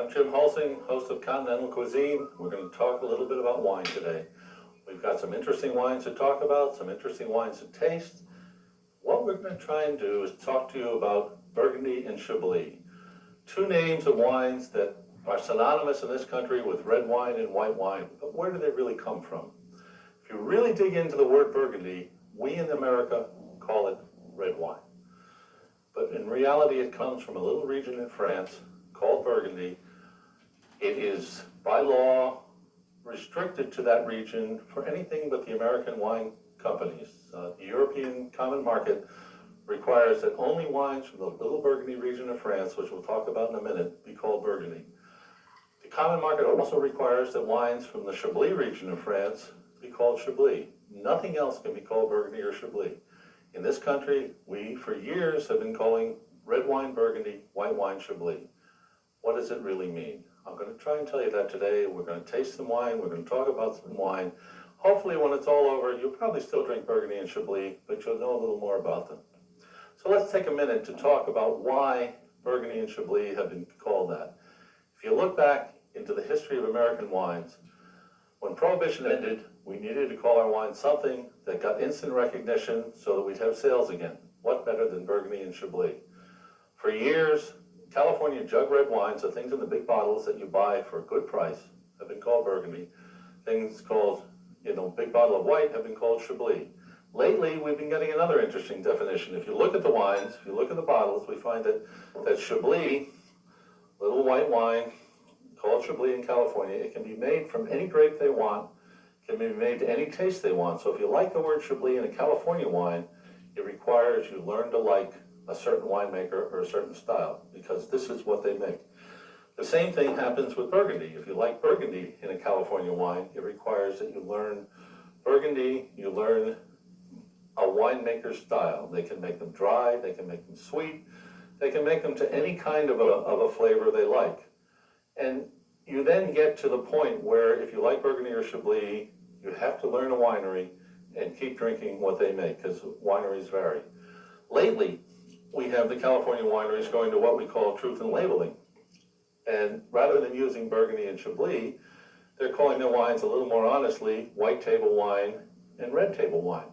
I'm Jim Holsing, host of Continental Cuisine. We're going to talk a little bit about wine today. We've got some interesting wines to talk about, some interesting wines to taste. What we're going to try and do is talk to you about Burgundy and Chablis, two names of wines that are synonymous in this country with red wine and white wine, but where do they really come from? If you really dig into the word Burgundy, we in America call it red wine. But in reality, it comes from a little region in France called Burgundy. It is, by law, restricted to that region for anything but the American wine companies. The European Common Market requires that only wines from the little Burgundy region of France, which we'll talk about in a minute, be called Burgundy. The Common Market also requires that wines from the Chablis region of France be called Chablis. Nothing else can be called Burgundy or Chablis. In this country, we, for years, have been calling red wine Burgundy, white wine Chablis. What does it really mean? I'm going to try and tell you that today. We're going to taste some wine. We're going to talk about some wine. Hopefully, when it's all over, you'll probably still drink Burgundy and Chablis, but you'll know a little more about them. So let's take a minute to talk about why Burgundy and Chablis have been called that. If you look back into the history of American wines, when Prohibition ended, we needed to call our wine something that got instant recognition so that we'd have sales again. What better than Burgundy and Chablis? For years, California jug red wines, the things in the big bottles that you buy for a good price, have been called Burgundy. Things called, big bottle of white have been called Chablis. Lately, we've been getting another interesting definition. If you look at the wines, if you look at the bottles, we find that Chablis, little white wine, called Chablis in Chablis, it can be made from any grape they want, can be made to any taste they want. So if you like the word Chablis in a California wine, it requires you learn to like a certain winemaker or a certain style, because this is what they make. The same thing happens with Burgundy. If you like Burgundy in a California wine, it requires that you learn Burgundy, you learn a winemaker's style. They can make them dry, they can make them sweet, they can make them to any kind of a flavor they like. And you then get to the point where if you like Burgundy or Chablis, you have to learn a winery and keep drinking what they make, because wineries vary. Lately, we have the California wineries going to what we call truth in labeling. And rather than using Burgundy and Chablis, they're calling their wines a little more honestly white table wine and red table wine.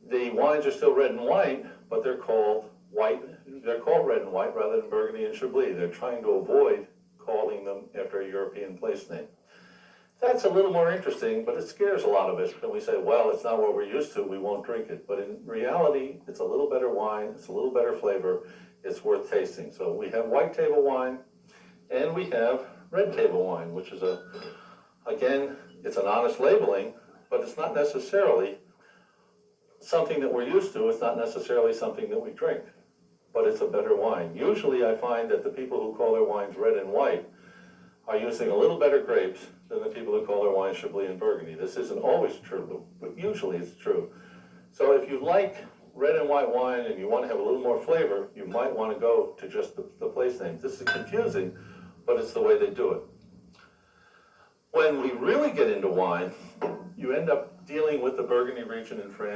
The wines are still red and white, but they're called white. They're called red and white rather than Burgundy and Chablis. They're trying to avoid calling them after a European place name. That's a little more interesting, but it scares a lot of us. And we say, well, it's not what we're used to, we won't drink it. But in reality, it's a little better wine, it's a little better flavor, it's worth tasting. So we have white table wine, and we have red table wine, which is again, it's an honest labeling, but it's not necessarily something that we're used to. It's not necessarily something that we drink, but it's a better wine. Usually I find that the people who call their wines red and white are using a little better grapes than the people who call their wine Chablis and Burgundy. This isn't always true, but usually it's true. So if you like red and white wine and you want to have a little more flavor, you might want to go to just the place names. This is confusing, but it's the way they do it. When we really get into wine, you end up dealing with the Burgundy region in France.